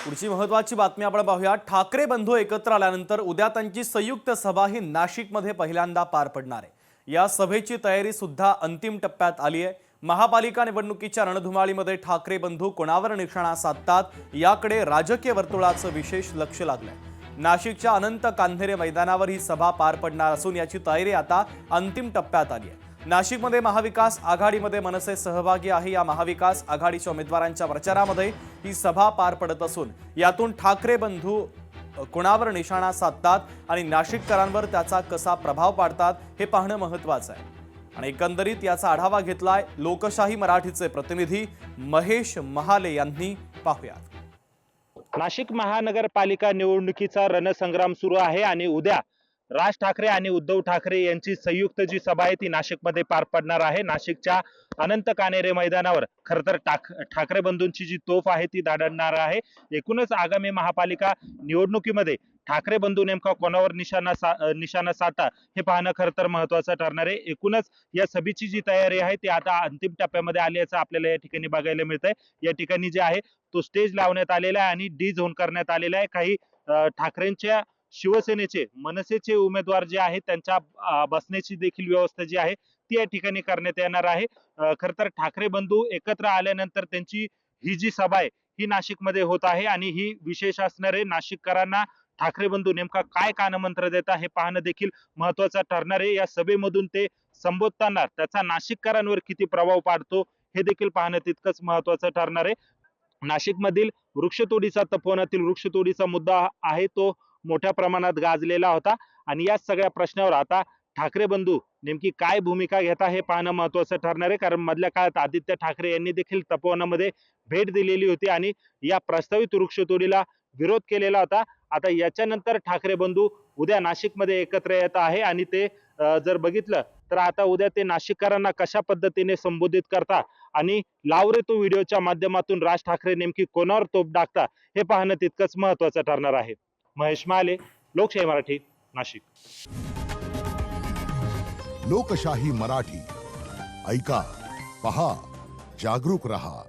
पुढची महत्त्वाची बातमी आपण पाहूया। ठाकरे बंधू एकत्र आल्यानंतर उद्या त्यांची संयुक्त सभा ही नाशिकमध्ये पहिल्यांदा पार पडणार आहे। या सभेची तयारी सुद्धा अंतिम टप्प्यात आली आहे। महापालिका निवडणुकीच्या रणधुमाळीमध्ये ठाकरे बंधू कोणावर निशाणा साधतात याकडे राजकीय वर्तुळाचं विशेष लक्ष लागलंय। नाशिकच्या अनंत कांधेरे मैदानावर ही सभा पार पडणार असून याची तयारी आता अंतिम टप्प्यात आली आहे। नाशिकमध्ये महाविकास आघाडीमध्ये मनसे सहभागी आहे। या महाविकास आघाडीच्या उमेदवारांच्या प्रचारामध्ये ही सभा पार पडत असून यातून ठाकरे बंधू कोणावर निशाणा साधतात आणि नाशिककरांवर त्याचा कसा प्रभाव पाडतात हे पाहणं महत्त्वाचं आहे। आणि एकंदरीत याचा आढावा घेतलाय लोकशाही मराठीचे प्रतिनिधी महेश महाले यांनी। पाहूयात। नाशिक महानगरपालिका निवडणुकीचा रणसंग्राम सुरू आहे आणि उद्या राज ठाकरे आणि उद्धव ठाकरे यांची संयुक्त जी सभा आहे ती नाशिकमध्ये पार पडणार आहे। नाशिकच्या अनंत कान्हेरे मैदानावर खरं तर ठाकरे बंधूंची जी तोफ आहे ती दाडणार आहे। एकूणच आगामी महापालिका निवडणुकीमध्ये ठाकरे बंधू नेमका कोणावर निशाणा साधता हे पाहणं खरं तर महत्त्वाचं ठरणार आहे। एकूणच या सभेची जी तयारी आहे ती आता अंतिम टप्प्यामध्ये आल्याचं आपल्याला या ठिकाणी बघायला मिळतंय। या ठिकाणी जे आहे तो स्टेज लावण्यात आलेला आहे आणि डी झोन करण्यात आलेला आहे। काही ठाकरेंच्या शिवसेनेचे मनसेचे उमेदवार जे आहेत त्यांच्या बसण्याची देखील व्यवस्था जी आहे ती या ठिकाणी करण्यात येणार आहे। खरं तर ठाकरे बंधू एकत्र आल्यानंतर त्यांची ही जी सभा आहे ही नाशिकमध्ये होत आहे आणि ही विशेष असणार आहे। नाशिककरांना ठाकरे बंधू नेमका काय कानमंत्र देतात हे पाहणं देखील महत्त्वाचं ठरणार आहे। या सभेमधून ते संबोधताना त्याचा नाशिककरांवर किती प्रभाव पाडतो हे देखील पाहणं तितकंच महत्त्वाचं ठरणार आहे। नाशिकमधील वृक्षतोडीचा तपोवनातील वृक्षतोडीचा मुद्दा आहे तो मोठ्या प्रमाणात गाजलेला होता आणि या सगळ्या प्रश्नावर आता ठाकरे बंधू नेमकी काय भूमिका घेता हे पाहणं महत्त्वाचं ठरणार आहे। कारण मधल्या काळात आदित्य ठाकरे यांनी देखील तपोवनामध्ये भेट दिलेली होती आणि या प्रस्तावित वृक्षतोडीला विरोध केलेला होता। आता याच्यानंतर ठाकरे बंधू उद्या नाशिकमध्ये एकत्र येत आहे आणि ते जर बघितलं तर आता उद्या ते नाशिककरांना कशा पद्धतीने संबोधित करता आणि लाव रे तो व्हिडिओच्या माध्यमातून राज ठाकरे नेमकी कोणावर तोफ टाकता हे पाहणं तितकंच महत्त्वाचं ठरणार आहे। महेश महाले, लोकशाही मराठी, नाशिक। लोकशाही मराठी ऐका, पहा, जागरूक रहा।